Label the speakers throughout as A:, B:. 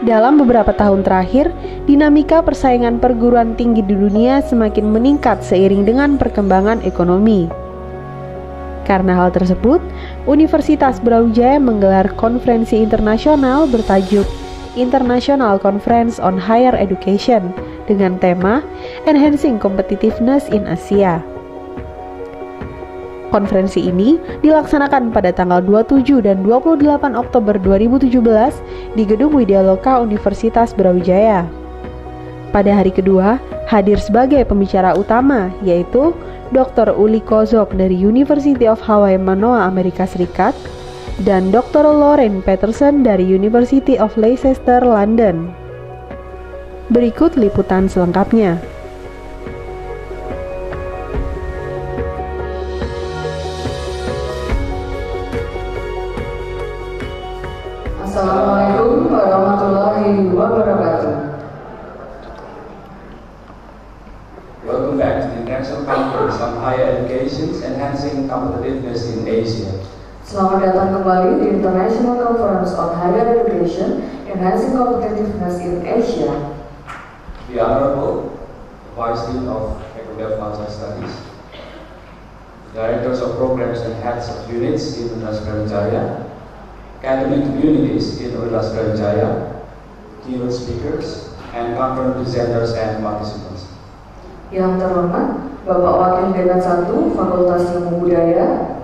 A: Dalam beberapa tahun terakhir, dinamika persaingan perguruan tinggi di dunia semakin meningkat seiring dengan perkembangan ekonomi. Karena hal tersebut, Universitas Brawijaya menggelar konferensi internasional bertajuk International Conference on Higher Education dengan tema Enhancing Competitiveness in Asia. Konferensi ini dilaksanakan pada tanggal 27 dan 28 Oktober 2017 di Gedung Widyaloka Universitas Brawijaya. Pada hari kedua, hadir sebagai pembicara utama yaitu Dr. Uli Kozok dari University of Hawaii Manoa, Amerika Serikat, dan Dr. Lauren Peterson dari University of Leicester, London. Berikut liputan selengkapnya.
B: Assalamualaikum warahmatullahi wabarakatuh.
C: Welcome back to the International Conference on Higher Education, Enhancing Competitiveness in Asia.
B: Selamat datang kembali di International Conference on Higher Education, Enhancing Competitiveness in Asia.
C: The Honorable Vice Dean of Faculty of Cultural Studies, Directors of Programs and Heads of Units in Universitas Brawijaya, academic communities in Universitas Brawijaya, keynote speakers, and conference presenters and participants.
B: Yang terhormat Bapak Wakil Dekan 1 Fakultas Ilmu Budaya,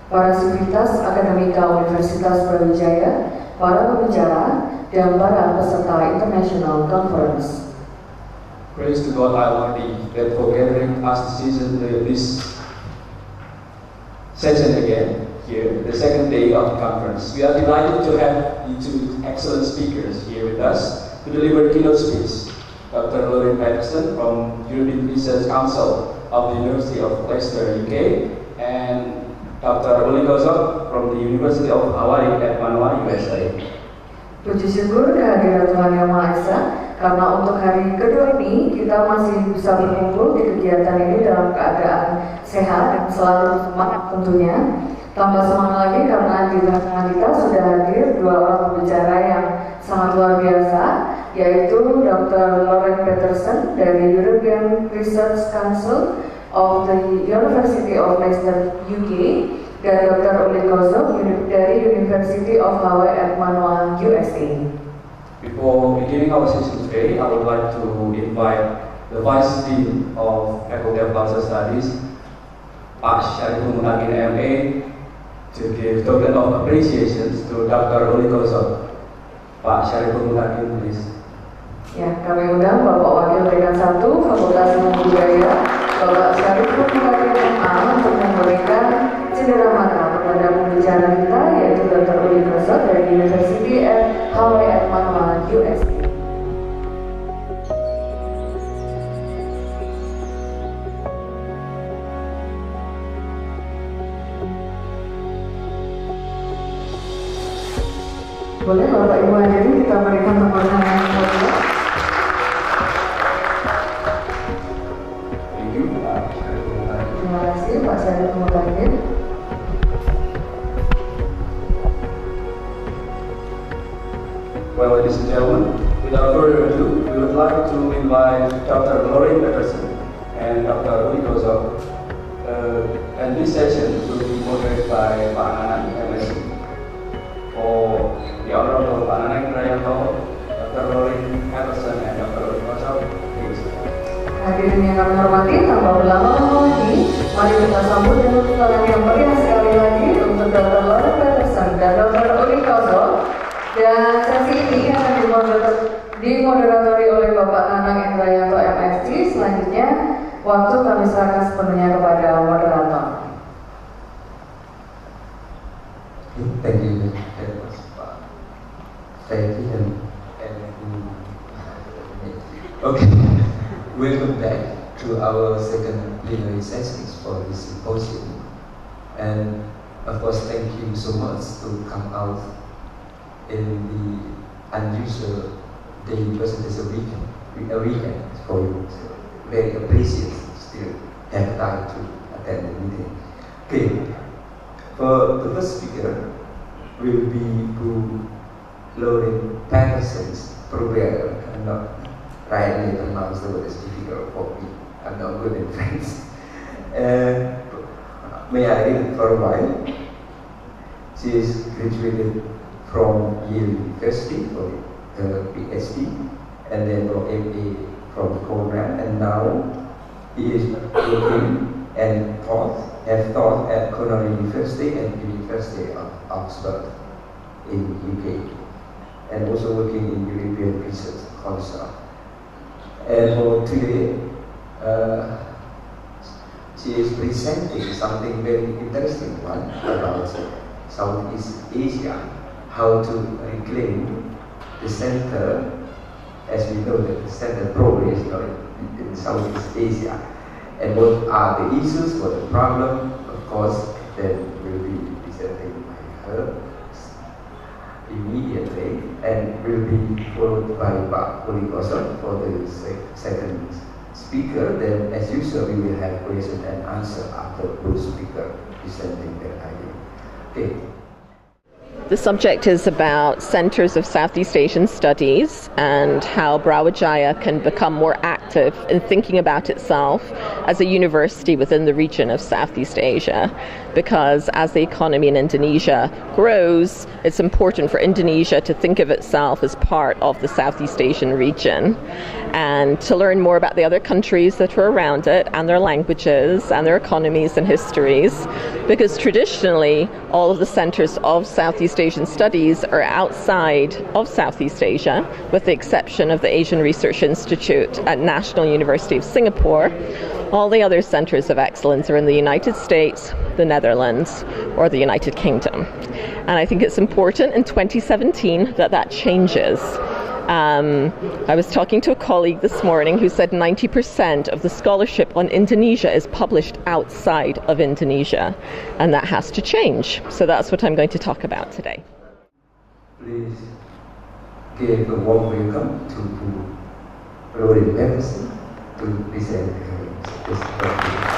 B: para sivitas akademika Universitas Brawijaya, para pembicara, dan para peserta International Conference.
C: Praise to God Almighty that for gathering us this session again. Here, the second day of the conference. We are delighted to have the two excellent speakers here with us to deliver keynote speech. Dr. Lauren Peterson from European Research Council of the University of Leicester, UK, and Dr. Uli Kozok from the University of Hawaii at Manoa, USA.
B: Puji syukur kehadiran Tuhan Yang Maha Esa, karena untuk hari kedua ini kita masih bisa berkumpul di kegiatan ini dalam keadaan sehat dan selalu semangat tentunya. Tambah semangat lagi karena di tengah kita sudah hadir dua orang pembicara yang sangat luar biasa, yaitu Dr. Lauren Peterson dari European Research Council of the University of Leicester, UK, dan Dr. Uli Kozok dari University of Hawaii at Manoa, USA.
C: Before beginning our session today, I would like to invite the Vice Dean of Faculty of Cultural Studies, Pak Syariful Munagin MA, to give token of appreciation to Dr. Uli Kozok. Pak Syariful Munagin, please.
B: Ya, kami undang Bapak Wakil Dekan 1 Fakultas Ilmu Budaya, Bapak Syariful Munagin MA, untuk memberikan cendera mata kepada pembicara kita, yaitu Dr. Uli Kozok dari University of Hawaii at Manoa, USA. Boleh Bapak Ibu hadirin kita berikan tepuk tangan yang meriah.
C: Thank you, Pak Syariful Munagin.
B: Terima kasih Pak Syariful Munagin.
C: Well, ladies and gentlemen, without further ado, we would like to invite Dr. Lauren Peterson and Dr. Uli Kozok. And this session will be moderated by Pak Nanang, MSc. For the Honorable Pak Nanang Rayanto, Dr. Lauren Peterson, and Dr. Uli Kozok, please.
B: Hadirin yang kami hormati, tanpa berlama-lama lagi, mari kita sambut dengan tepuk tangan yang meriah sekali lagi untuk Dr. Lauren Peterson dan Dr. Uli Kozok. Dan sesi ini akan dimoderatori oleh Bapak Nanang Rayanto, MSc. Selanjutnya, waktu kami serahkan sepenuhnya kepada moderator.
D: Thank you very much, Pak. Thank you. Okay, welcome back to our second plenary sessions for this symposium. And of course, thank you so much to come out in the unusual daily presentation weekend for you. So, very appreciated still have time to attend the meeting. Okay, for the first speaker will be Bu Lauren Patterson's Proverb. I'm not rightly pronounced the word, is difficult for me. I'm not good in French. May I read it for a while? She is graduated from Yale University for her PhD, and then for MA from Cornell, and now he is working and have taught at Cornell University and University of Oxford in UK, and also working in European Research Council. And for today, she is presenting something very interesting one about Southeast Asia, how to reclaim the center, as we know that the center probably is not in Southeast Asia, and what are the issues, what the problem, of course, then will be presented by her immediately, and will be followed by Pak Kulikoso for the second speaker. Then, as usual, we will have question and answer after both speakers presenting their idea. Okay.
E: The subject is about centers of Southeast Asian studies and how Brawijaya can become more active in thinking about itself as a university within the region of Southeast Asia. Because as the economy in Indonesia grows, it's important for Indonesia to think of itself as part of the Southeast Asian region, and to learn more about the other countries that are around it and their languages and their economies and histories, because traditionally all of the centers of Southeast Asian studies are outside of Southeast Asia, with the exception of the Asian Research Institute at National University of Singapore. All the other centers of excellence are in the United States, the Netherlands, or the United Kingdom. And I think it's important in 2017 that that changes. I was talking to a colleague this morning who said 90% of the scholarship on Indonesia is published outside of Indonesia, and that has to change. So that's what I'm going to talk about today.
D: Please give a warm welcome to Lauren Patterson to present this topic.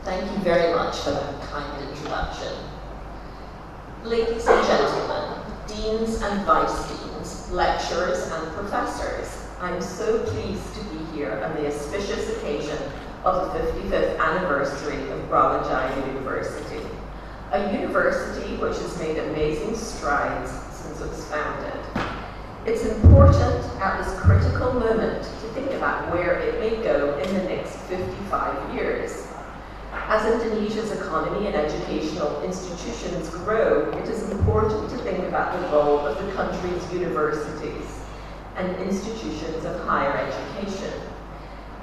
F: Thank you very much for that kind introduction. Ladies and gentlemen, deans and vice deans, lecturers and professors, I'm so pleased to be here on the auspicious occasion of the 55th anniversary of Brawijaya University, a university which has made amazing strides since it was founded. It's important at this critical moment to think about where it may go in the next 55 years. As Indonesia's economy and educational institutions grow, it is important to think about the role of the country's universities and institutions of higher education,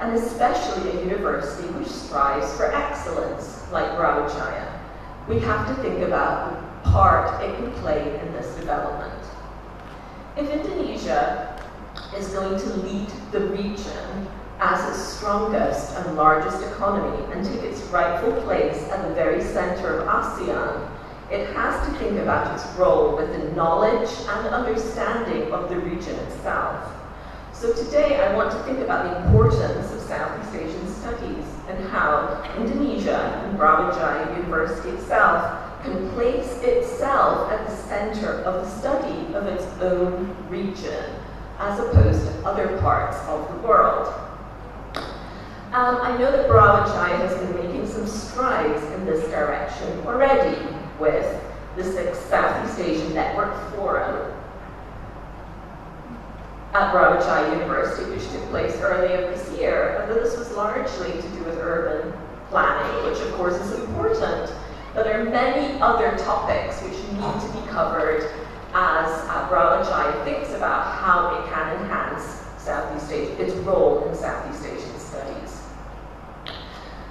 F: and especially a university which strives for excellence like Brawijaya. We have to think about the part it can play in this development. If Indonesia is going to lead the region as its strongest and largest economy and take its rightful place at the very center of ASEAN, it has to think about its role with the knowledge and understanding of the region itself. So today I want to think about the importance of Southeast Asian studies and how Indonesia and Brawijaya University itself can place itself at the center of the study of its own region, as opposed to other parts of the world. I know that Brawijaya has been making some strides in this direction already with the 6th Southeast Asian Network Forum at Brawijaya University, which took place earlier this year, although this was largely to do with urban planning, which of course is important, but there are many other topics which need to be covered as Brawijaya thinks about how it can enhance Southeast Asia, its role in Southeast Asian studies.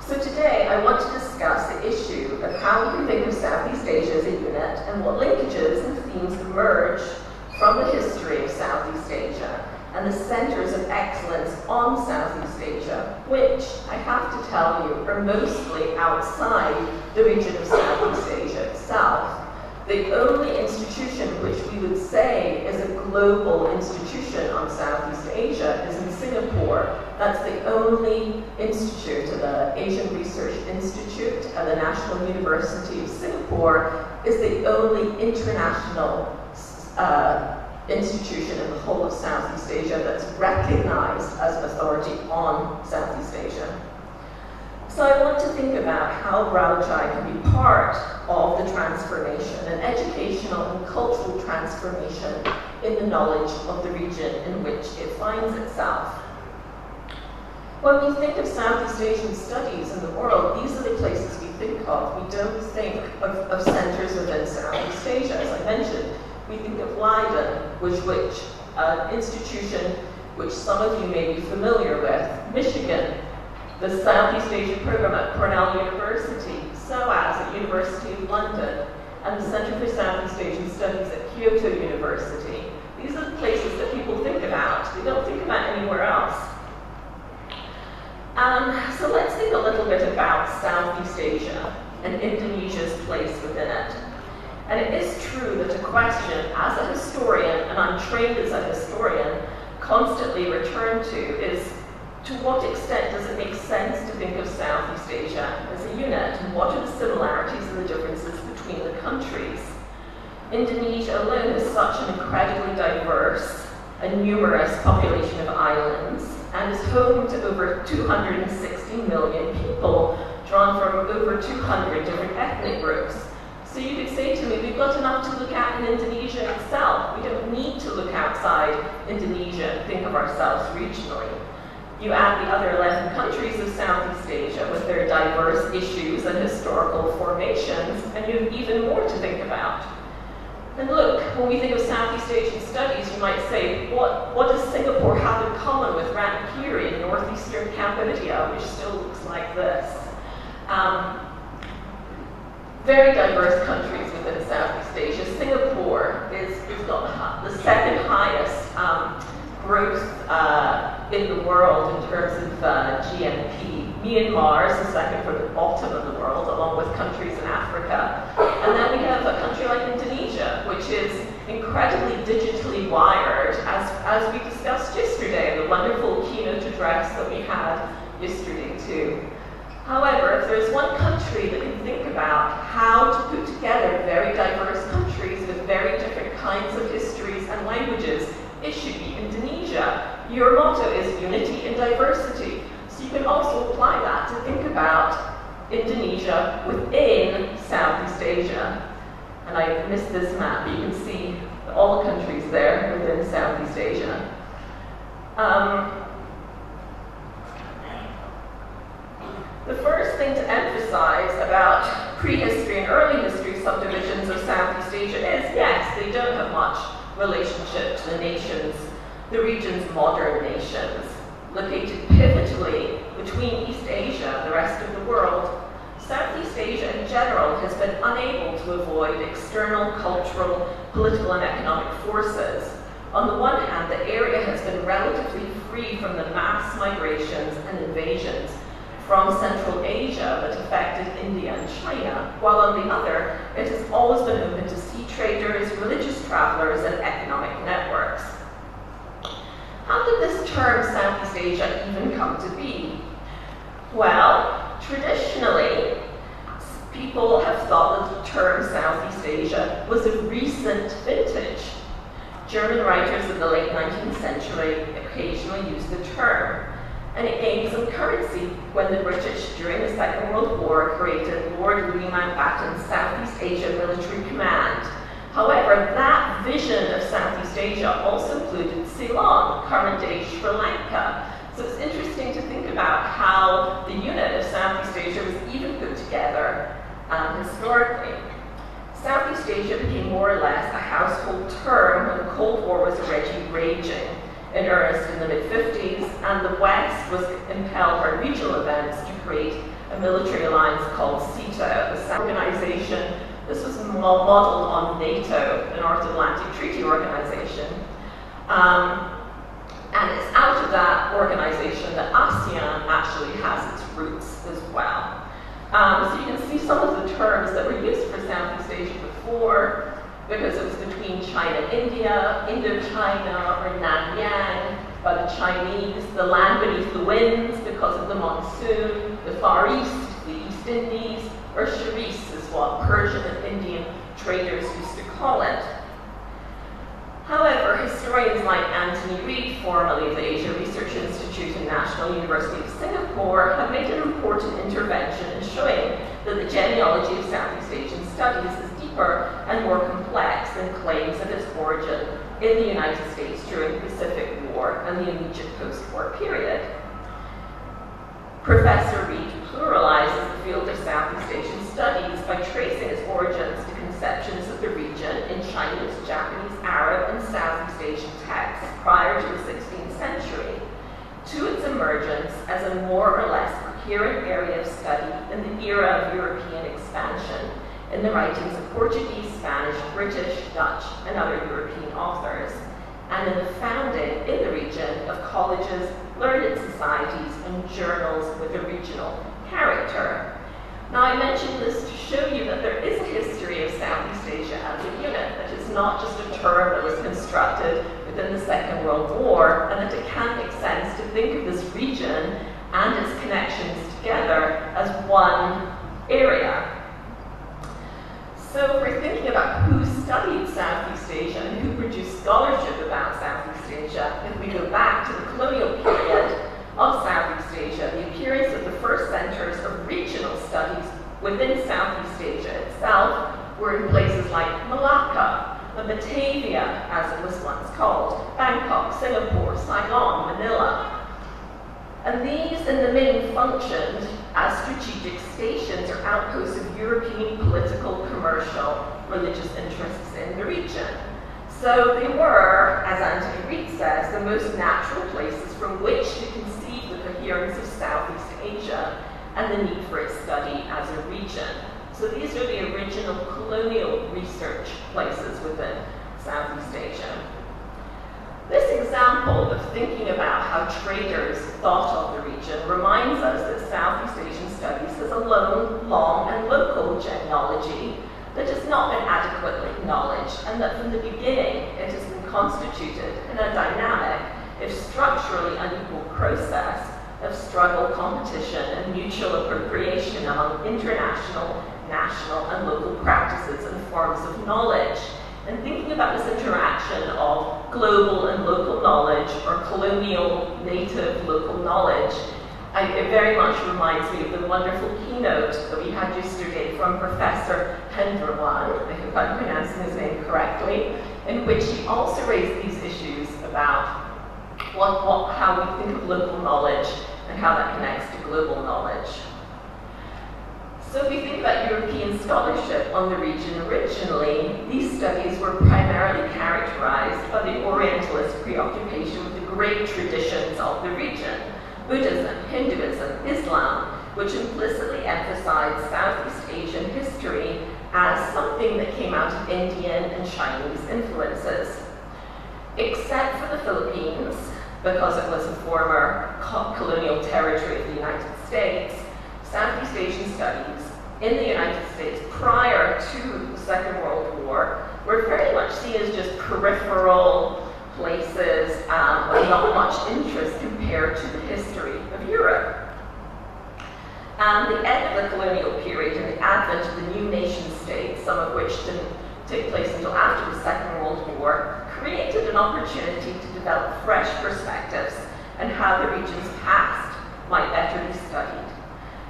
F: So today I want to discuss the issue of how we can think of Southeast Asia as a unit and what linkages and themes emerge from the history of Southeast Asia and the centers of excellence on Southeast Asia, which I have to tell you are mostly outside the region of Southeast Asia itself. The only institution which we would say is a global institution on Southeast Asia is in Singapore. That's the only institute, the Asian Research Institute at the National University of Singapore is the only international institution in the whole of Southeast Asia that's recognized as an authority on Southeast Asia. So I want to think about how Brawijaya can be part of the transformation, an educational and cultural transformation in the knowledge of the region in which it finds itself. When we think of Southeast Asian studies in the world, these are the places we think of. We don't think of centers within Southeast Asia. As I mentioned, we think of Leiden, which an institution which some of you may be familiar with, Michigan, the Southeast Asia program at Cornell University, SOAS at University of London, and the Center for Southeast Asian Studies at Kyoto University. These are the places that people think about. They don't think about anywhere else. So let's think a little bit about Southeast Asia and Indonesia's place within it. And it is true that a question, as a historian, and I'm trained as a historian, constantly return to is, to what extent does it make sense to think of Southeast Asia as a unit, and what are the similarities and the differences between the countries? Indonesia alone is such an incredibly diverse and numerous population of islands, and is home to over 260 million people, drawn from over 200 different ethnic groups. So you could say to me, we've got enough to look at in Indonesia itself. We don't need to look outside Indonesia and think of ourselves regionally. You add the other 11 countries of Southeast Asia with their diverse issues and historical formations, and you have even more to think about. And look, when we think of Southeast Asian studies, you might say, what does Singapore have in common with Ranakiri in northeastern Cambodia, which still looks like this? Very diverse countries within Southeast Asia. Singapore has got the second highest growth in the world in terms of GNP. Myanmar is the second from the bottom of the world, along with countries in Africa. And then we have a country like Indonesia, which is incredibly digitally wired, as we discussed yesterday, the wonderful keynote address that we had yesterday too. However, if there's one country that can think about how to put together very diverse countries with very different kinds of histories and languages, it should be Indonesia. Your motto is unity in diversity. So you can also apply that to think about Indonesia within Southeast Asia. And I missed this map, but you can see all the countries there within Southeast Asia. The first thing to emphasize about prehistory and early history subdivisions of Southeast Asia is, yes, they don't have much relationship to the nations, the region's modern nations. Located pivotally between East Asia and the rest of the world, Southeast Asia in general has been unable to avoid external cultural, political, and economic forces. On the one hand, the area has been relatively free from the mass migrations and invasions from Central Asia that affected India and China, while on the other, it has always been open to sea traders, religious travelers, and economic networks. How did this term Southeast Asia even come to be? Well, traditionally, people have thought that the term Southeast Asia was a recent vintage. German writers of the late 19th century occasionally used the term, and it gained some currency when the British, during the Second World War, created Lord Louis Mountbatten's Southeast Asia Military Command. However, that vision of Southeast Asia also included Ceylon, current-day Sri Lanka. So it's interesting to think about how the unit of Southeast Asia was even put together historically. Southeast Asia became more or less a household term when the Cold War was already raging in earnest in the mid-50s, and the West was impelled by regional events to create a military alliance called CETA, the organization. This was modeled on NATO, the North Atlantic Treaty Organization. And it's out of that organization that ASEAN actually has its roots as well. So you can see some of the terms that were used for Southeast Asia before, because it was between China and India, Indochina or Nanyang by the Chinese, the land beneath the winds because of the monsoon, the Far East, the East Indies, or Charis is what Persian and Indian traders used to call it. However, historians like Anthony Reid, formerly of the Asia Research Institute and National University of Singapore, have made an important intervention in showing that the genealogy of Southeast Asian studies is deeper and more complex than claims of its origin in the United States during the Pacific War and the immediate post-war period. Professor Reid pluralizes the field of Southeast Asian studies by tracing its origins to conceptions of the region in Chinese, Japanese, Arab, and Southeast Asian texts prior to the 16th century, to its emergence as a more or less coherent area of study in the era of European expansion in the writings of Portuguese, Spanish, British, Dutch, and other European authors, and in the founding in the region of colleges, learned societies, and journals with a regional character. Now, I mention this to show you that there is a history of Southeast Asia as a unit, that it's not just a term that was constructed within the Second World War, and that it can make sense to think of this region and its connections together as one area. So if we're thinking about who studied Southeast Asia and who produced scholarship about Southeast Asia, if we go back to the colonial period of Southeast Asia, the appearance of the first centers of regional studies within Southeast Asia itself were in places like Malacca, the Batavia, as it was once called, Bangkok, Singapore, Saigon, Manila. And these in the main functioned as strategic stations or outposts of European political, commercial, religious interests in the region. So they were, as Anthony Reid says, the most natural places from which to conceive the coherence of Southeast Asia and the need for its study as a region. So these are the original colonial research places within Southeast Asia. This example of thinking about how traders thought of the region reminds us that Southeast Asian studies has a long and local genealogy that has not been adequately acknowledged, and that from the beginning it has been constituted in a dynamic, if structurally unequal process of struggle, competition, and mutual appropriation among international, national, and local practices and forms of knowledge. And thinking about this interaction of global and local knowledge, or colonial, native, local knowledge, it very much reminds me of the wonderful keynote that we had yesterday from Professor Henderwan, I hope I'm pronouncing his name correctly, in which he also raised these issues about how we think of local knowledge and how that connects to global knowledge. So if we think about European scholarship on the region originally, these studies were primarily characterized by the Orientalist preoccupation with the great traditions of the region, Buddhism, Hinduism, Islam, which implicitly emphasized Southeast Asian history as something that came out of Indian and Chinese influences. Except for the Philippines, because it was a former colonial territory of the United States, Southeast Asian studies in the United States prior to the Second World War were very much seen as just peripheral places with not much interest compared to the history of Europe. The end of the colonial period and the advent of the new nation states, some of which didn't take place until after the Second World War, created an opportunity to develop fresh perspectives and how the region's past might better be studied.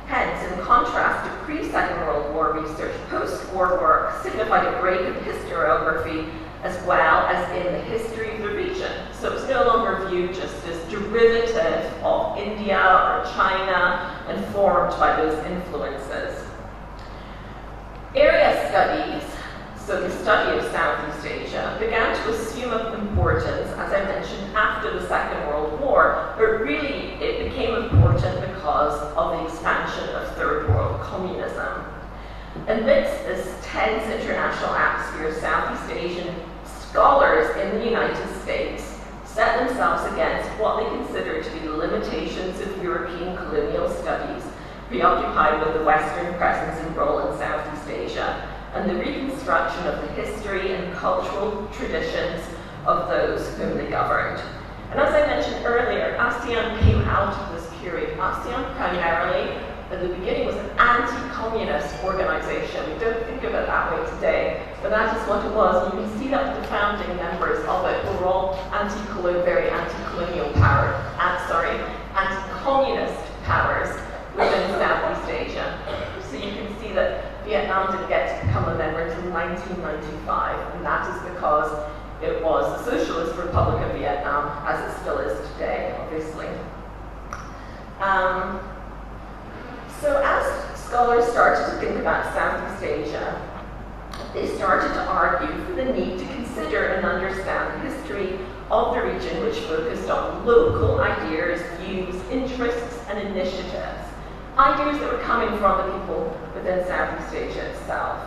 F: Hence, in contrast to pre-Second World War research, post-war work signified a break in historiography as well as in the history of the region. So it's no longer viewed just as derivative of India or China and formed by those influences. Area studies, so the study of Southeast Asia, began to assume importance, as I mentioned, after the Second World War, but really it became important because of the expansion of Third World communism. Amidst this tense international atmosphere, Southeast Asian scholars in the United States set themselves against what they considered to be the limitations of European colonial studies preoccupied with the Western presence and role in Southeast Asia, and the reconstruction of the history and cultural traditions of those whom they governed. And as I mentioned earlier, ASEAN came out of this period. ASEAN primarily, at the beginning, was an anti-communist organization. We don't think of it that way today, but that is what it was. You can see that the founding members of it were all very anti-colonial power, anti-communist powers within Southeast Asia. So you can see that Vietnam didn't get to become a member until 1995, and that is because it was the Socialist Republic of Vietnam, as it still is today, obviously. So as scholars started to think about Southeast Asia, they started to argue for the need to consider and understand the history of the region, which focused on local ideas, views, interests, and initiatives. Ideas that were coming from the people within Southeast Asia itself.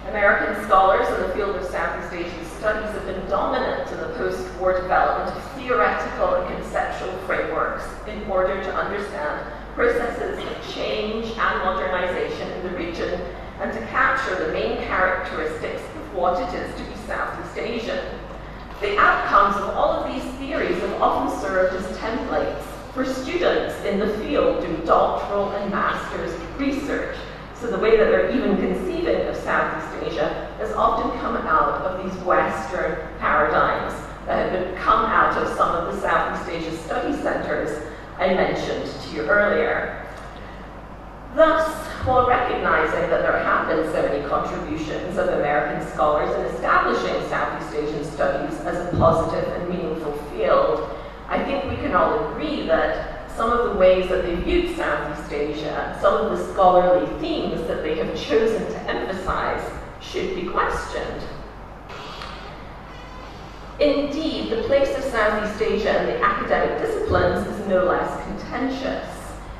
F: American scholars in the field of Southeast Asian studies have been dominant in the post-war development of theoretical and conceptual frameworks in order to understand processes of change and modernization in the region and to capture the main characteristics of what it is to be Southeast Asian. The outcomes of all of these theories have often served as templates for students in the field doing doctoral and master's research. So the way that they're even conceiving of Southeast Asia has often come out of these Western paradigms that have come out of some of the Southeast Asia study centers I mentioned to you earlier. Thus, while recognizing that there have been so many contributions of American scholars in establishing Southeast Asian studies as a positive and meaningful field, I think we can all agree that some of the ways that they viewed Southeast Asia, some of the scholarly themes that they have chosen to emphasize should be questioned. Indeed, the place of Southeast Asia in the academic disciplines is no less contentious,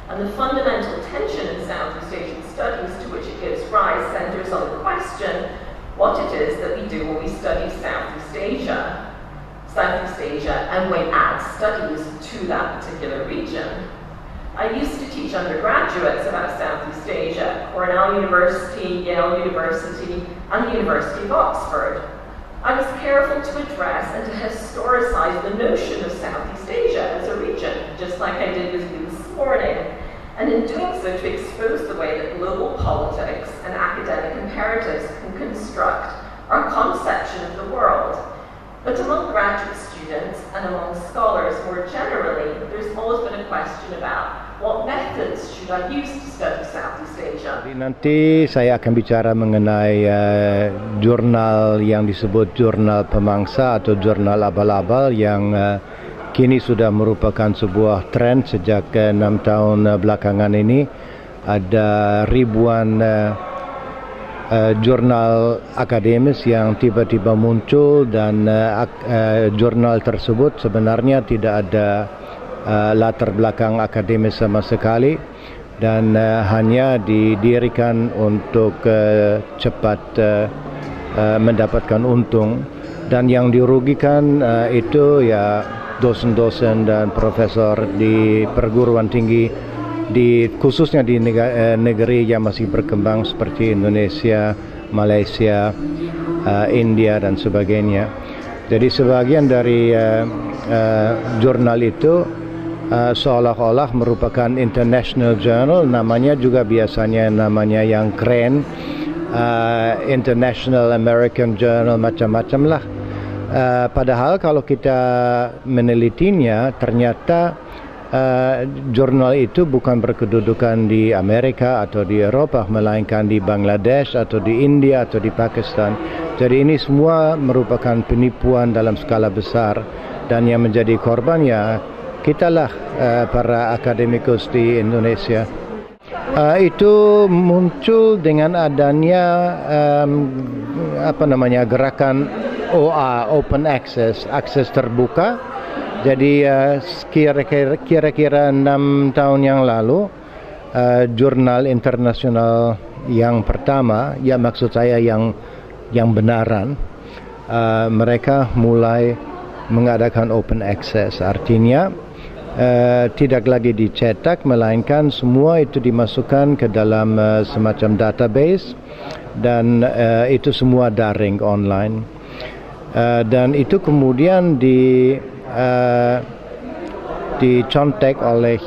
F: and the fundamental tension in Southeast Asian studies to which it gives rise centers on the question what it is that we do when we study Southeast Asia, and when add studies to that particular region. I used to teach undergraduates about Southeast Asia at Cornell University, Yale University, and the University of Oxford. I was careful to address and to historicize the notion of Southeast Asia as a region, just like I did with you this morning, and in doing so to expose the way that global politics and academic imperatives can construct our conception of the world. But among graduate students and among scholars more generally, there's always been a question about what methods should I use to study Southeast Asia.
G: Nanti saya akan bicara mengenai jurnal yang disebut jurnal pemangsa atau jurnal abal-abal yang kini sudah merupakan sebuah tren sejak 6 tahun belakangan ini. Ada ribuan jurnal akademis yang tiba-tiba muncul dan jurnal tersebut sebenarnya tidak ada latar belakang akademis sama sekali dan hanya didirikan untuk cepat mendapatkan untung, dan yang dirugikan itu ya dosen-dosen dan profesor di perguruan tinggi khususnya di negeri yang masih berkembang seperti Indonesia, Malaysia, India dan sebagainya. Jadi sebagian dari jurnal itu seolah-olah merupakan international journal, namanya juga biasanya namanya yang keren, International American Journal, macam-macam lah. Padahal kalau kita menelitinya ternyata jurnal itu bukan berkedudukan di Amerika atau di Eropa, melainkan di Bangladesh atau di India atau di Pakistan. Jadi ini semua merupakan penipuan dalam skala besar, dan yang menjadi korban ya kitalah para akademikus di Indonesia. Itu muncul dengan adanya gerakan OA, Open Access, akses terbuka. Jadi kira-kira 6 tahun yang lalu, jurnal internasional yang pertama, ya maksud saya yang benaran, mereka mulai mengadakan open access. Artinya tidak lagi dicetak, melainkan semua itu dimasukkan ke dalam semacam database, dan itu semua daring online, dan itu kemudian dicontek oleh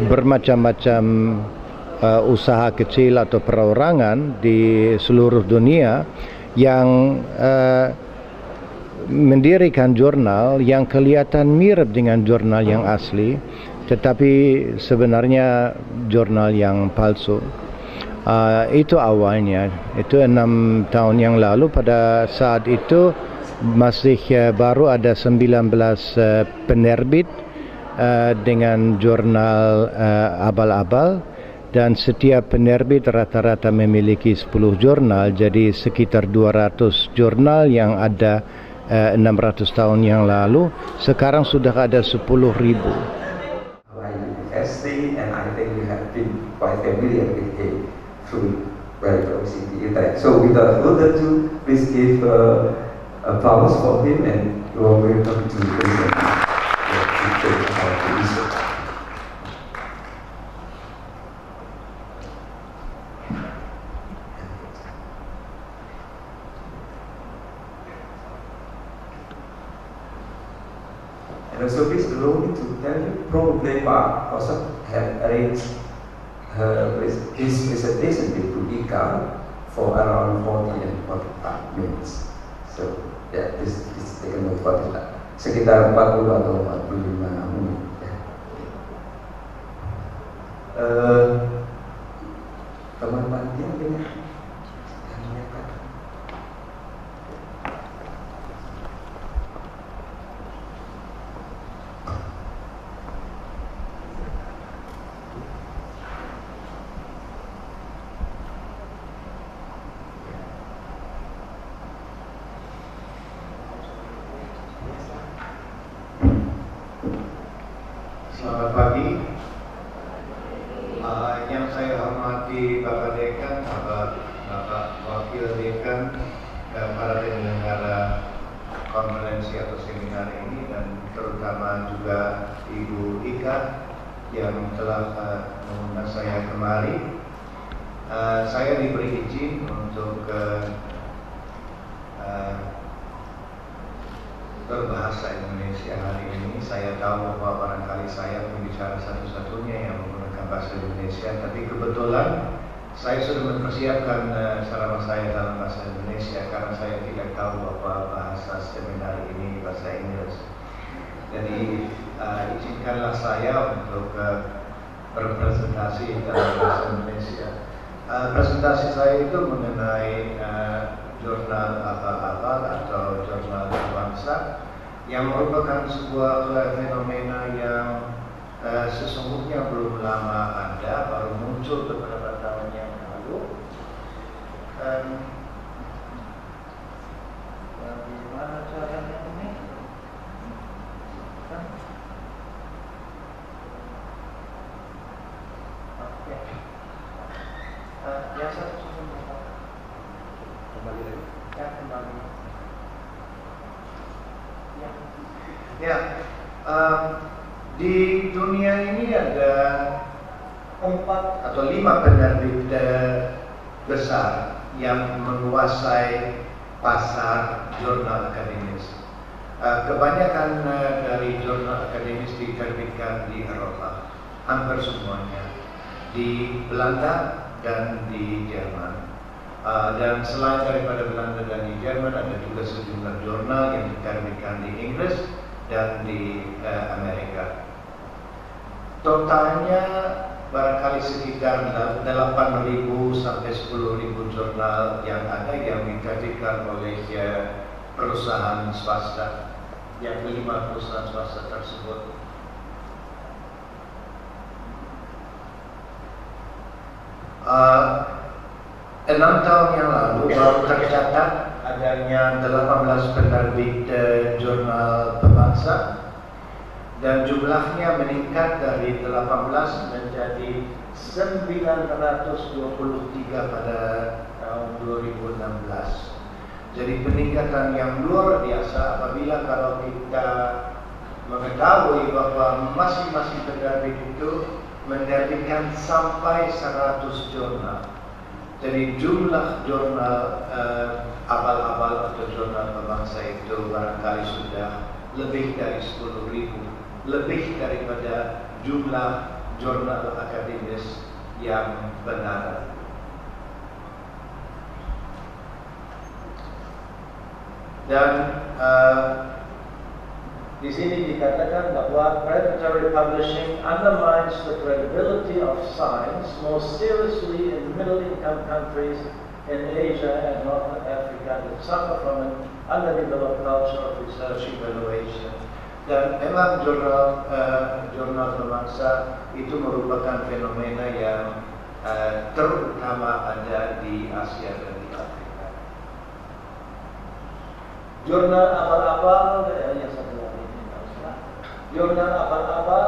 G: bermacam-macam usaha kecil atau perorangan di seluruh dunia yang mendirikan jurnal yang kelihatan mirip dengan jurnal yang asli, tetapi sebenarnya jurnal yang palsu. Itu awalnya, itu 6 tahun yang lalu. Pada saat itu masih baru ada 19 penerbit dengan jurnal abal-abal, dan setiap penerbit rata-rata memiliki 10 jurnal, jadi sekitar 200 jurnal yang ada 600 tahun yang lalu, sekarang sudah ada 10.000.
D: University, and I think we have been quite familiar with him through very close in the internet. So without further ado, please give applause for him, and you are welcome to present the details about the research. And also please allow me to tell you, probably Pak Kosok have arranged his presentation with Ika for around 40 and 45 minutes. So yeah, this taken note for that. Sekitar 40 atau 45 menit. Teman panitia mungkin ya.
H: Selamat pagi. Yang saya hormati Bapak Dekan, Bapak Wakil Dekan, dan para penyelenggara konferensi atau seminar ini, dan terutama juga Ibu Ika yang telah mengundang saya kemari. Saya diberi izin untuk berbahasa Indonesia hari ini. Saya tahu bahwa barangkali saya pembicara satu-satunya yang menggunakan bahasa Indonesia, tapi kebetulan saya sudah mempersiapkan ceramah saya dalam bahasa Indonesia karena saya tidak tahu apa bahasa seminar ini bahasa Inggris. Jadi izinkanlah saya untuk berpresentasi dalam bahasa Indonesia. Presentasi saya itu mengenai jurnal abal-abal atau jurnal bangsa, yang merupakan sebuah fenomena yang sesungguhnya belum lama ada, baru muncul beberapa tahun yang lalu. Bagaimana caranya ini? Oke. Yang satu kembali lagi. Ya, kembali. Ya, di dunia ini ada 4 atau 5 penerbit besar yang menguasai pasar jurnal akademis. Kebanyakan dari jurnal akademis diterbitkan di Eropa, hampir semuanya, di Belanda dan di Jerman. Dan selain daripada Belanda dan di Jerman, ada juga sejumlah jurnal yang diterbitkan di Inggris dan di Amerika. Totalnya barangkali sekitar 8.000 sampai 10.000 jurnal yang ada yang diterbitkan oleh perusahaan swasta, yang 5 perusahaan swasta tersebut. Enam tahun yang lalu baru tercatat adanya 18 penerbit jurnal berbangsa, dan jumlahnya meningkat dari 18 menjadi 923 pada tahun 2016. Jadi peningkatan yang luar biasa apabila kalau kita mengetahui bahwa masing-masing penerbit itu menerbitkan sampai 100 jurnal. Jadi jumlah jurnal abal-abal atau jurnal pembangsa itu barangkali sudah lebih dari 10.000, lebih daripada jumlah jurnal akademis yang benar. Dan di sini dikatakan bahwa predatory publishing undermines the credibility of science most seriously in middle-income countries in Asia and North Africa that suffer from an underdeveloped culture of research evaluation. Dan memang jurnal pembangsa itu merupakan fenomena yang terutama ada di Asia dan di Afrika. Jurnal abal-abal yang satu lagi, jurnal abal-abal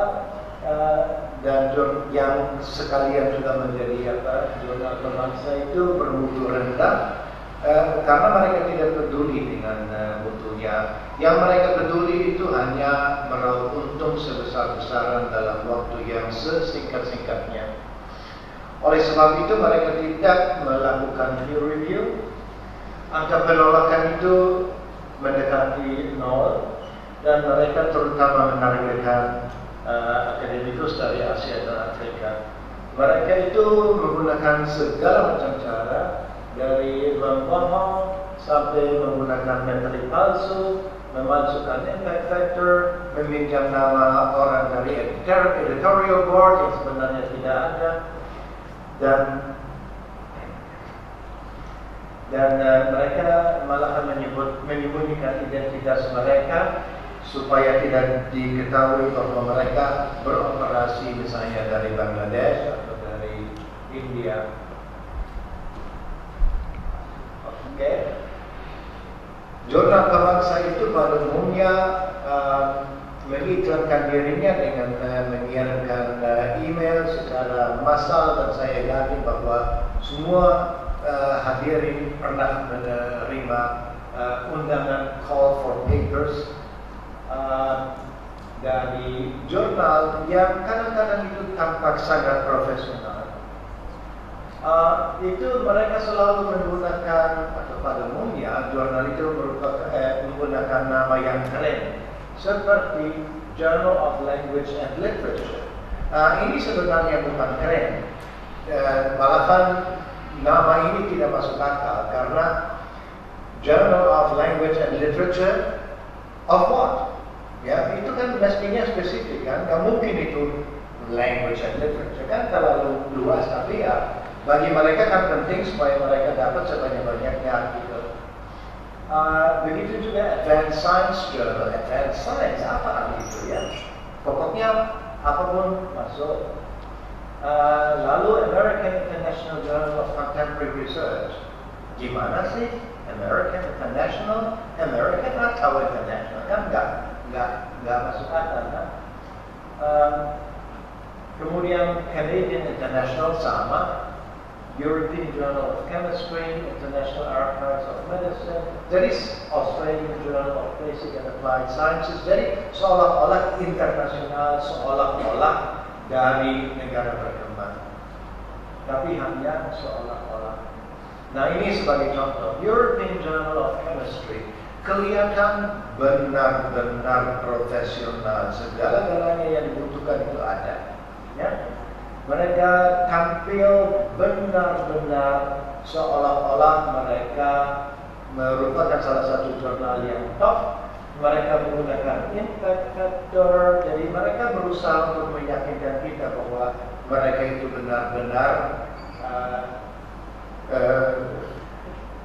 H: dan yang sekalian juga menjadi jurnal pembangsa itu bermutu rendah karena mereka tidak peduli dengan mutunya. Yang mereka peduli itu hanya meraup untung sebesar-besaran dalam waktu yang sesingkat-singkatnya. Oleh sebab itu mereka tidak melakukan peer review. Angka penolakan itu mendekati 0 dan mereka terutama menargetkan akademikus dari Asia dan Afrika. Mereka itu menggunakan segala macam cara, dari membohong sampai menggunakan metrik palsu, memasukkan impact factor, meminjam nama orang dari editorial board yang sebenarnya tidak ada, dan mereka malahan menyembunyikan identitas mereka supaya tidak diketahui bahwa mereka beroperasi misalnya dari Bangladesh atau dari India. Oke. Jurnal pembangsa itu pada umumnya mengiklankan dirinya dengan mengirimkan email secara massal, dan saya yakin bahwa semua hadirin pernah menerima undangan call for papers dari jurnal yang kadang-kadang itu tampak sangat profesional. Itu mereka selalu menggunakan, atau pada umumnya jurnal itu menggunakan nama yang keren, seperti Journal of Language and Literature. Ini sebenarnya bukan keren, malahan nama ini tidak masuk akal karena Journal of Language and Literature of what? Ya, itu kan mestinya spesifik kan, nggak mungkin itu language and literature kan terlalu luas, tapi ya bagi mereka kan penting supaya mereka dapat sebanyak-banyaknya artikel. Begitu juga Advanced Science Journal. Advanced Science apa itu ya? Pokoknya apapun masuk. Lalu American International Journal of Contemporary Research. Gimana sih American International? American atau International kan nggak masuk akal kan? Kemudian Canadian International sama. European Journal of Chemistry, International Archives of Medicine, there is Australian Journal of Basic and Applied Sciences. Jadi seolah-olah internasional, seolah-olah dari negara berkembang, tapi hanya seolah-olah. Nah, ini sebagai contoh, European Journal of Chemistry kelihatan benar-benar profesional, segala-galanya yang dibutuhkan itu ada, ya. Mereka tampil benar-benar seolah-olah mereka merupakan salah satu jurnal yang top. Mereka menggunakan impact factor, jadi mereka berusaha untuk meyakinkan kita bahwa mereka itu benar-benar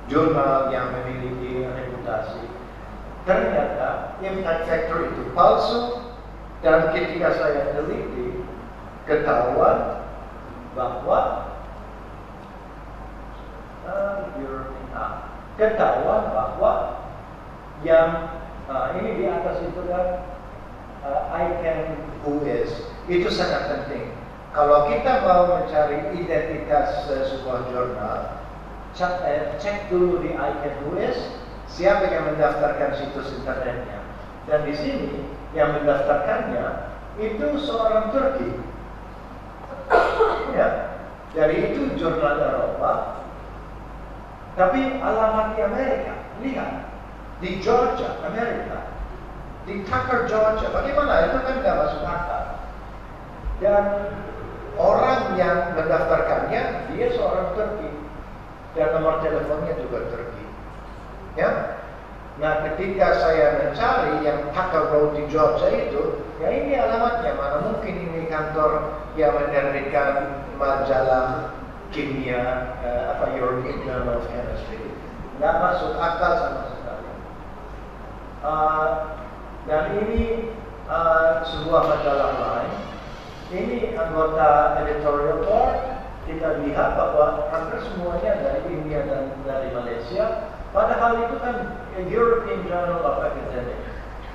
H: jurnal yang memiliki reputasi. Ternyata impact factor itu palsu, dan ketika saya teliti, ketahuan bahwa yang ini di atas itu kan I can who is, itu sangat penting. Kalau kita mau mencari identitas sebuah jurnal, cek dulu di I can who is, siapa yang mendaftarkan situs internetnya. Dan di sini yang mendaftarkannya itu seorang Turki. Ya, jadi itu jurnal Eropa, tapi alamat di Amerika. Lihat, di Georgia, Amerika, di Tucker, Georgia. Bagaimana? Itu kan nggak masuk akal. Dan orang yang mendaftarkannya dia seorang Turki dan nomor teleponnya juga Turki. Ya. Nah, ketika saya mencari yang Tucker Road di Georgia itu, ya ini alamatnya. Mana mungkin ini kantor yang menerbitkan majalah kimia, European Journal of Chemistry. Nggak masuk akal sama sekali. Dan ini sebuah majalah lain. Ini anggota editorial board. Kita lihat bahwa hampir semuanya dari India dan dari Malaysia. Padahal itu kan European Journal of Academic.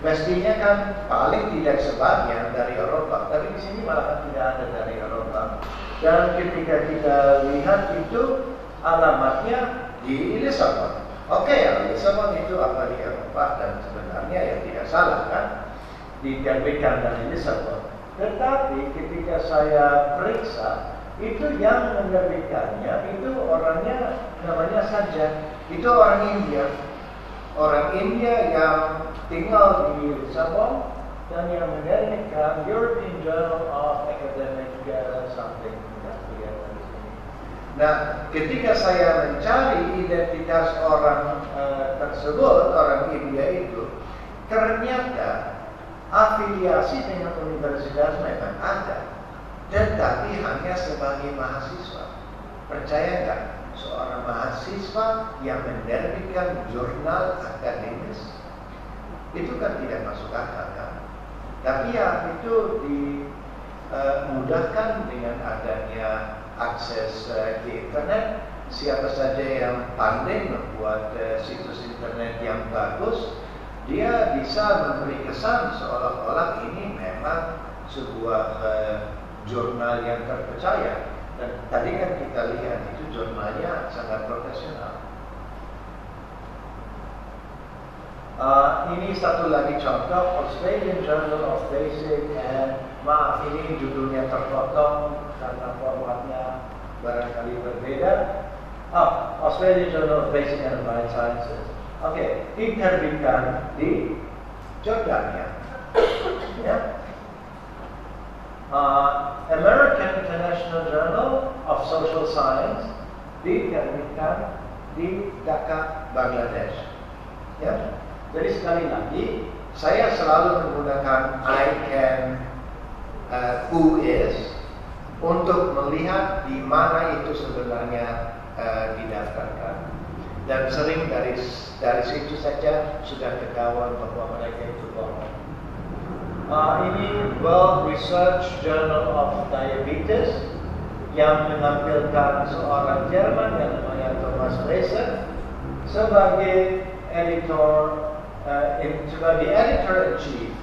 H: Mestinya kan paling tidak sebanyak dari Eropa, tapi di sini malah tidak ada dari Eropa. Dan ketika kita lihat itu alamatnya di Lisbon. Oke, ya, Lisbon itu apa di Eropa dan sebenarnya ya tidak salah kan diterbitkan dari Lisbon. Tetapi ketika saya periksa itu yang menerbitkannya itu orangnya namanya saja. Itu orang India yang tinggal di Lisbon dan yang menerbitkan European Journal of Academic something. Nah, ketika saya mencari identitas orang tersebut, orang India itu, ternyata afiliasi dengan universitas memang ada, tetapi hanya sebagai mahasiswa. Percaya nggak? Seorang mahasiswa yang menerbitkan jurnal akademis itu kan tidak masuk akal kan? Tapi ya itu dimudahkan dengan adanya akses ke internet. Siapa saja yang pandai membuat situs internet yang bagus, dia bisa memberi kesan seolah-olah ini memang sebuah jurnal yang terpercaya. Dan tadi kan kita lihat itu jurnalnya sangat profesional. Ini satu lagi contoh, Australian Journal of Basic and maaf ini judulnya terpotong karena formatnya barangkali berbeda. Australian Journal of Basic and Applied Sciences. Oke, diterbitkan di Jordania. Ya. American International Journal of Social Science diterbitkan di Dhaka, Bangladesh. Ya. Jadi sekali lagi, saya selalu menggunakan I can, who is untuk melihat di mana itu sebenarnya didaftarkan. Dan sering dari situ saja sudah ketahuan bahwa mereka itu bohong. Ini World Research Journal of Diabetes yang menampilkan seorang Jerman yang namanya Thomas Leicester sebagai sebagai editor-in-chief.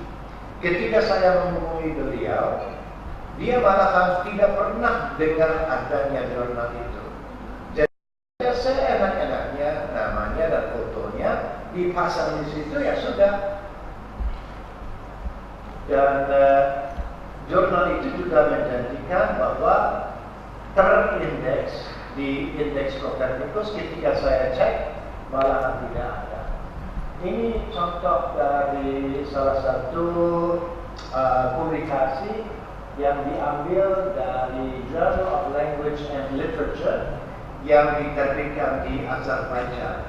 H: Ketika saya menghubungi beliau, dia malahan tidak pernah dengar adanya jurnal itu. Jadi seenak-enaknya namanya dan fotonya dipasang di situ ya sudah. Dan jurnal itu juga menjanjikan bahwa terindeks di indeks Copernicus. Ketika saya cek malah tidak ada. Ini contoh dari salah satu publikasi yang diambil dari Journal of Language and Literature yang diterbitkan di Azerbaijan.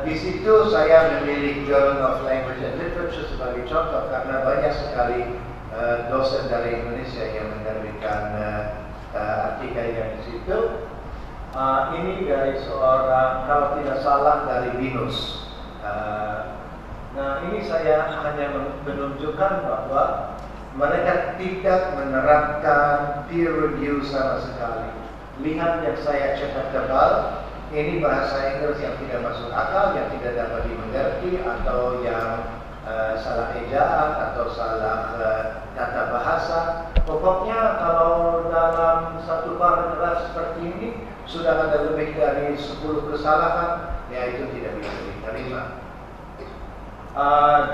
H: Di situ saya memilih Journal of Language and Literature sebagai contoh karena banyak sekali dosen dari Indonesia yang menerbitkan artikelnya di situ. Ini dari seorang, kalau tidak salah dari Binus. Nah, ini saya hanya menunjukkan bahwa mereka tidak menerapkan peer review sama sekali. Lihat yang saya cetak tebal, ini bahasa Inggris yang tidak masuk akal, yang tidak dapat dimengerti, atau yang salah ejaan atau salah tata bahasa. Pokoknya kalau dalam satu paragraf seperti ini sudah ada lebih dari 10 kesalahan, ya itu tidak bisa diterima.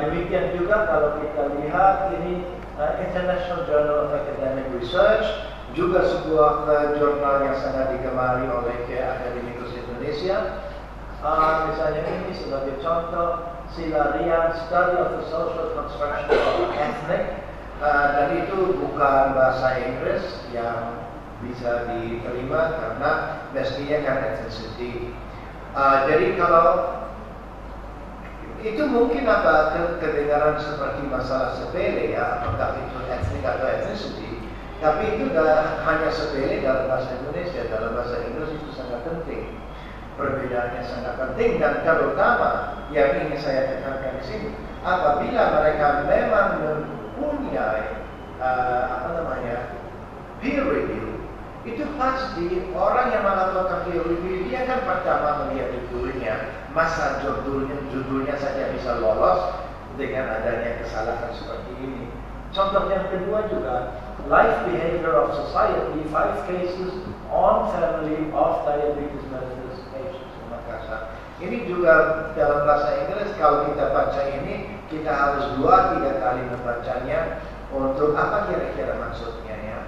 H: Demikian juga kalau kita lihat ini International Journal of Academic Research, juga sebuah jurnal yang sangat digemari oleh akademikus Indonesia. Misalnya ini sebagai contoh, Silarian Study of the Social Construction of Ethnic, dan itu bukan bahasa Inggris yang bisa diterima karena mestinya kan ethnicity. Jadi kalau itu mungkin apa kedengaran seperti masalah sepele ya, apakah itu ethnic atau ethnicity, tapi itu hanya sepele dalam bahasa Indonesia. Dalam bahasa Inggris itu sangat penting, perbedaannya sangat penting, dan terutama yang ingin saya tekankan di sini, apabila mereka memang mempunyai peer review, itu pasti orang yang melakukan peer review dia kan pertama melihat judulnya, masa judulnya saja bisa lolos dengan adanya kesalahan seperti ini. Contoh yang kedua juga, Life Behavior of Society, 5 Cases on Family of Diabetes Mellitus Patients in Makassar. Ini juga dalam bahasa Inggris, kalau kita baca ini, kita harus 2-3 kali membacanya untuk apa kira-kira maksudnya ya.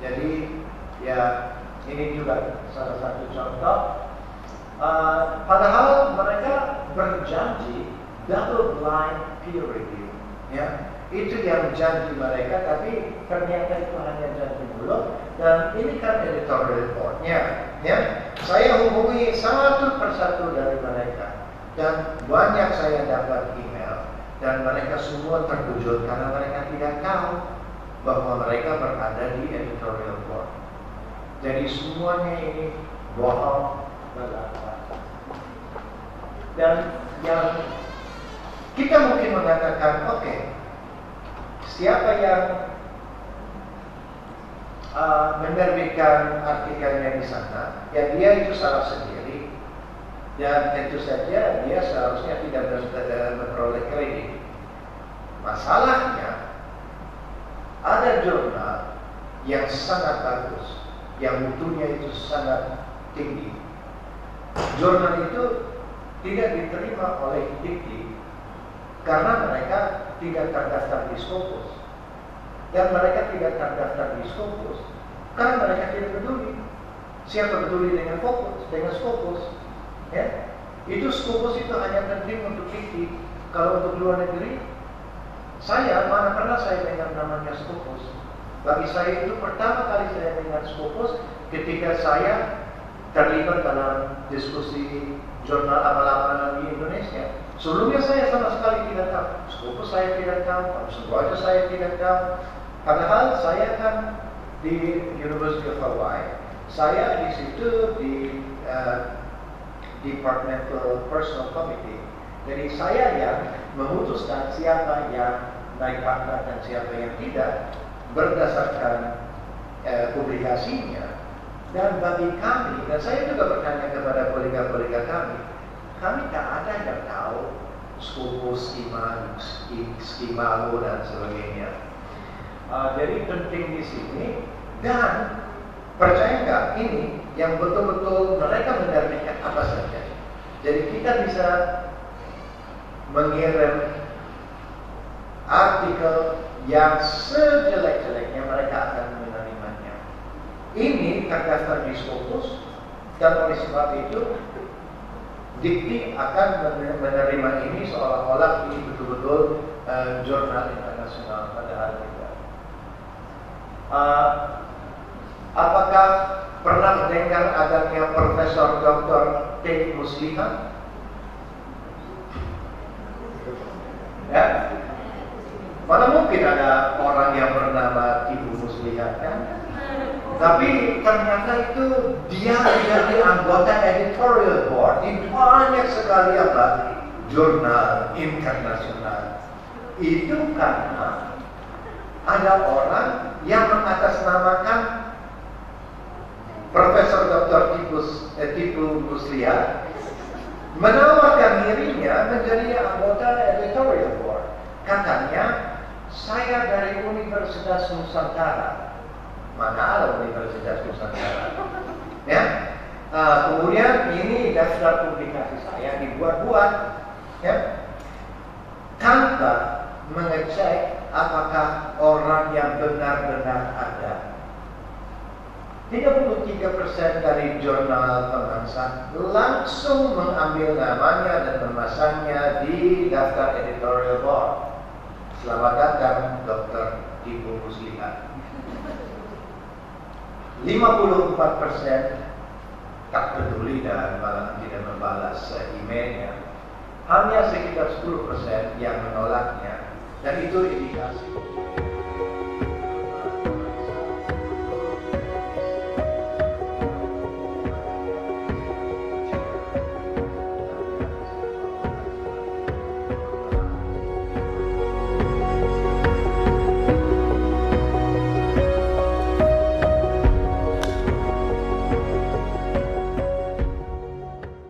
H: Jadi ya ini juga salah satu contoh. Padahal mereka berjanji double blind peer review ya. Itu yang janji mereka, tapi ternyata itu hanya janji mulut. Dan ini kan editorial report-nya ya. Saya hubungi satu persatu dari mereka, dan banyak saya dapat email, dan mereka semua terkejut karena mereka tidak tahu bahwa mereka berada di editorial board. Jadi semuanya ini bohong belaka. Dan yang kita mungkin mengatakan, oke, siapa yang menerbitkan artikelnya di sana, ya dia itu salah sendiri, dan tentu saja dia seharusnya tidak memperoleh kredit. Masalahnya, ada jurnal yang sangat bagus, yang mutunya itu sangat tinggi. Jurnal itu tidak diterima oleh dikti karena mereka tidak terdaftar di Scopus, dan mereka tidak terdaftar di Scopus karena mereka tidak peduli. Siapa peduli dengan Scopus? Ya, itu Scopus itu hanya penting untuk dikti. Kalau untuk luar negeri, mana pernah saya dengar namanya Scopus. Bagi saya itu pertama kali saya dengar Scopus ketika saya terlibat dalam diskusi jurnal amal-amalan di Indonesia. Sebelumnya saya sama sekali tidak tahu. Scopus saya tidak tahu, sebuah saya tidak tahu. Padahal saya kan di University of Hawaii, saya di situ di Departmental Personal Committee. Jadi saya yang memutuskan siapa yang naik pangkat dan siapa yang tidak berdasarkan publikasinya. Dan bagi kami, dan saya juga bertanya kepada kolega-kolega kami tak ada yang tahu Scopus, skema dan sebagainya. Jadi penting di sini, dan percaya nggak, ini yang betul-betul mereka menerbitkan apa saja. Jadi kita bisa mengirim artikel yang sejelek-jeleknya, mereka akan menerimanya. Ini terdaftar di Scopus, dan oleh sebab itu dikti akan menerima ini seolah-olah ini betul-betul jurnal internasional pada hari ini. Apakah pernah mendengar adanya Profesor Dr. T. Muslihat? Ya, mana mungkin ada orang yang bernama Ibu Muslihat kan? Tapi ternyata itu dia menjadi anggota editorial board di banyak sekali jurnal internasional. Itu karena ada orang yang mengatasnamakan Profesor Dr. Tipu Muslihat menawarkan dirinya menjadi anggota editorial board. Katanya, saya dari Universitas Nusantara. Mana ada Universitas Nusantara? Ya. Kemudian ini daftar publikasi saya dibuat-buat. Ya. ternyata mengecek apakah orang yang benar-benar ada. 33% dari jurnal pembangsa langsung mengambil namanya dan memasangnya di daftar editorial board. Selamat datang Dr. Ibu Muslihat. 54% tak peduli dan malah tidak membalas emailnya. Hanya sekitar 10% yang menolaknya. Dan itu indikasi